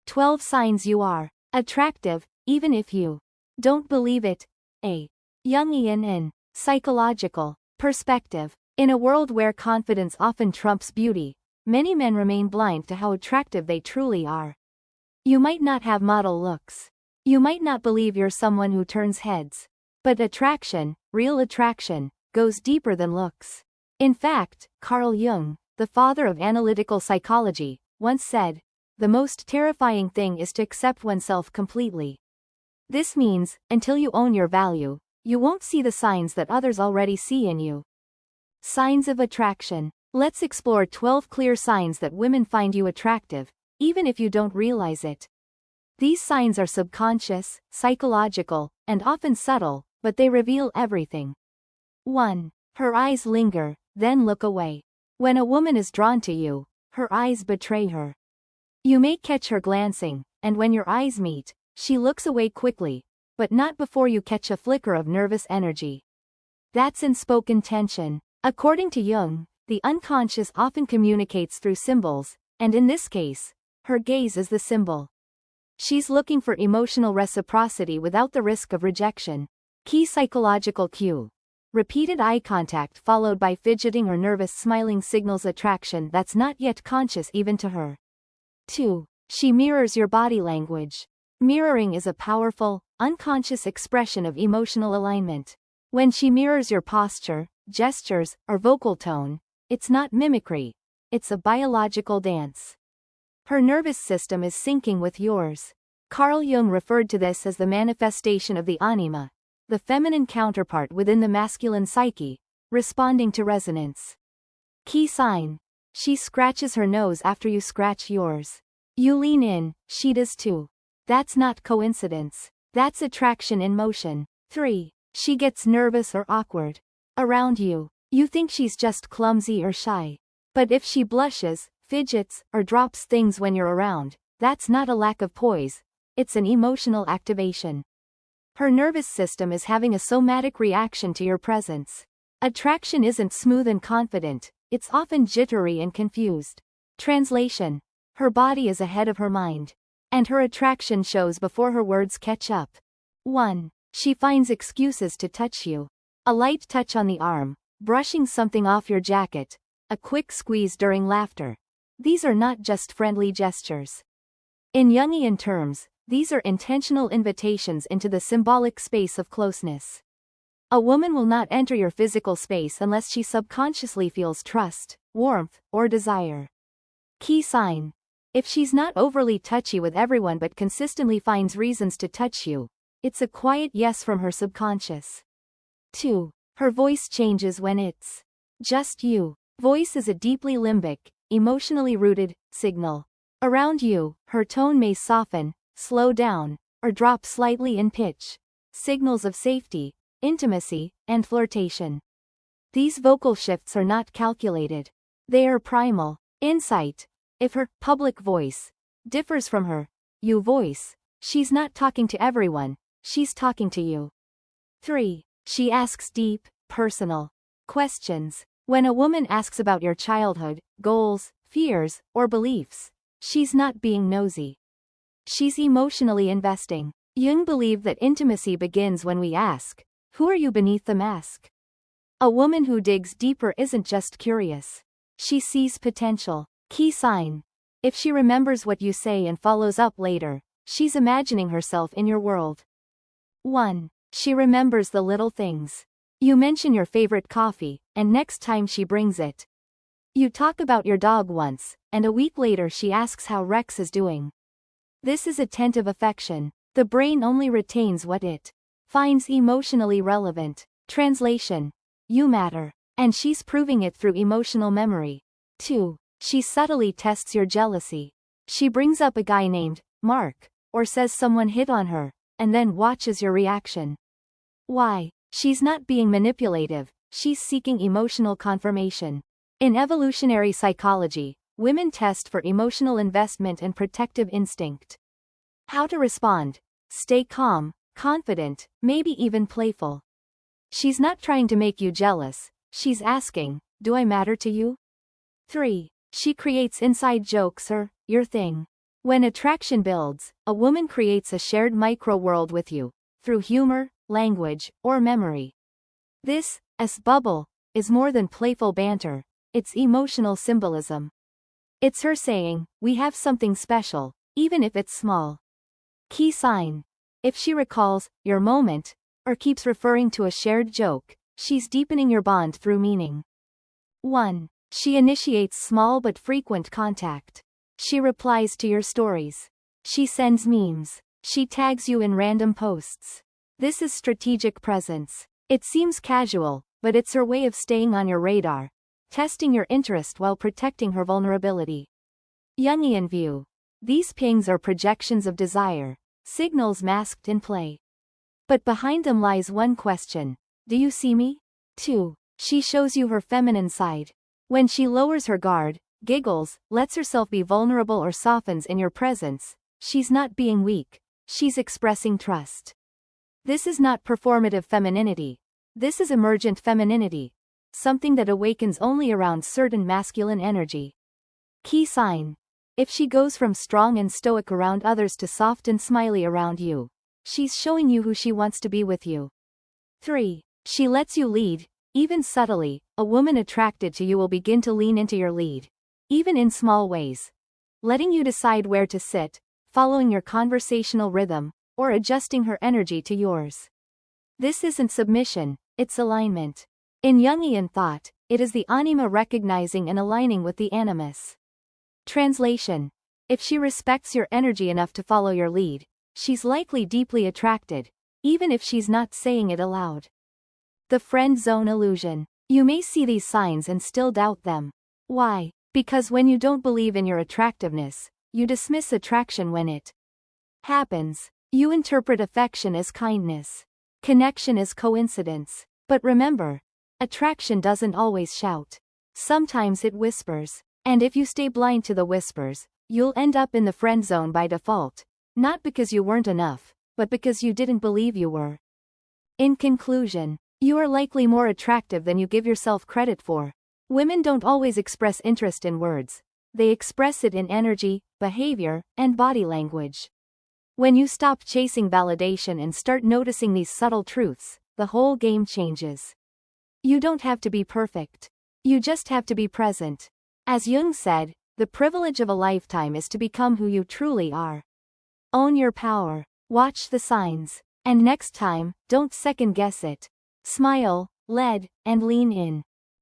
12 signs you are attractive, even if you don't believe it. A Jungian and psychological perspective. In a world where confidence often trumps beauty, many men remain blind to how attractive they truly are. You might not have model looks. You might not believe you're someone who turns heads. But attraction, real attraction, goes deeper than looks. In fact, Carl Jung, the father of analytical psychology, once said, "The most terrifying thing is to accept oneself completely." This means, until you own your value, you won't see the signs that others already see in you. Signs of attraction. Let's explore 12 clear signs that women find you attractive, even if you don't realize it. These signs are subconscious, psychological, and often subtle, but they reveal everything. 1. Her eyes linger, then look away. When a woman is drawn to you, her eyes betray her. You may catch her glancing, and when your eyes meet, she looks away quickly, but not before you catch a flicker of nervous energy. That's unspoken tension. According to Jung, the unconscious often communicates through symbols, and in this case, her gaze is the symbol. She's looking for emotional reciprocity without the risk of rejection. Key psychological cue. Repeated eye contact followed by fidgeting or nervous smiling signals attraction that's not yet conscious even to her. 2. She mirrors your body language. Mirroring is a powerful, unconscious expression of emotional alignment. When she mirrors your posture, gestures, or vocal tone, it's not mimicry. It's a biological dance. Her nervous system is syncing with yours. Carl Jung referred to this as the manifestation of the anima, the feminine counterpart within the masculine psyche, responding to resonance. Key sign. She scratches her nose after you scratch yours. You lean in, she does too. That's not coincidence. That's attraction in motion. 3. She gets nervous or awkward around you. You think she's just clumsy or shy. But if she blushes, fidgets, or drops things when you're around, that's not a lack of poise, it's an emotional activation. Her nervous system is having a somatic reaction to your presence. Attraction isn't smooth and confident, it's often jittery and confused. Translation. Her body is ahead of her mind. And her attraction shows before her words catch up. 1. She finds excuses to touch you. A light touch on the arm, brushing something off your jacket, a quick squeeze during laughter. These are not just friendly gestures. In Jungian terms, these are intentional invitations into the symbolic space of closeness. A woman will not enter your physical space unless she subconsciously feels trust, warmth, or desire. Key sign. If she's not overly touchy with everyone but consistently finds reasons to touch you, it's a quiet yes from her subconscious. 2. Her voice changes when it's just you. Voice is a deeply limbic, emotionally rooted signal. Around you, her tone may soften, slow down, or drop slightly in pitch. Signals of safety, intimacy, and flirtation. These vocal shifts are not calculated. They are primal. Insight. If her public voice differs from her you voice, she's not talking to everyone, she's talking to you. 3. She asks deep, personal questions. When a woman asks about your childhood, goals, fears, or beliefs, she's not being nosy. She's emotionally investing. Jung believed that intimacy begins when we ask, "Who are you beneath the mask?" A woman who digs deeper isn't just curious. She sees potential. Key sign. If she remembers what you say and follows up later, she's imagining herself in your world. 1. She remembers the little things. You mention your favorite coffee, and next time she brings it. You talk about your dog once, and a week later she asks how Rex is doing. This is attentive affection. The brain only retains what it finds emotionally relevant. Translation. You matter. And she's proving it through emotional memory. 2. She subtly tests your jealousy. She brings up a guy named Mark, or says someone hit on her, and then watches your reaction. Why? She's not being manipulative, she's seeking emotional confirmation. In evolutionary psychology, women test for emotional investment and protective instinct. How to respond? Stay calm, confident, maybe even playful. She's not trying to make you jealous, she's asking, "Do I matter to you?" 3. She creates inside jokes or your thing. When attraction builds, a woman creates a shared micro-world with you, through humor, language, or memory. This bubble is more than playful banter, it's emotional symbolism. It's her saying, we have something special, even if it's small. Key sign. If she recalls your moment, or keeps referring to a shared joke, she's deepening your bond through meaning. 1. She initiates small but frequent contact. She replies to your stories. She sends memes. She tags you in random posts. This is strategic presence. It seems casual, but it's her way of staying on your radar, testing your interest while protecting her vulnerability. Jungian view. These pings are projections of desire, signals masked in play. But behind them lies one question: do you see me? 2. She shows you her feminine side. When she lowers her guard, giggles, lets herself be vulnerable or softens in your presence, she's not being weak, she's expressing trust. This is not performative femininity. This is emergent femininity. Something that awakens only around certain masculine energy. Key sign. If she goes from strong and stoic around others to soft and smiley around you, she's showing you who she wants to be with you. 3. She lets you lead, even subtly. A woman attracted to you will begin to lean into your lead, even in small ways. Letting you decide where to sit, following your conversational rhythm, or adjusting her energy to yours. This isn't submission, it's alignment. In Jungian thought, it is the anima recognizing and aligning with the animus. Translation. If she respects your energy enough to follow your lead, she's likely deeply attracted, even if she's not saying it aloud. The friend zone illusion. You may see these signs and still doubt them. Why? Because when you don't believe in your attractiveness, you dismiss attraction when it happens. You interpret affection as kindness, connection as coincidence. But remember, attraction doesn't always shout. Sometimes it whispers. And if you stay blind to the whispers, you'll end up in the friend zone by default, not because you weren't enough, but because you didn't believe you were. In conclusion, you are likely more attractive than you give yourself credit for. Women don't always express interest in words. They express it in energy, behavior, and body language. When you stop chasing validation and start noticing these subtle truths, the whole game changes. You don't have to be perfect. You just have to be present. As Jung said, the privilege of a lifetime is to become who you truly are. Own your power. Watch the signs. And next time, don't second guess it. Smile, lead, and lean in.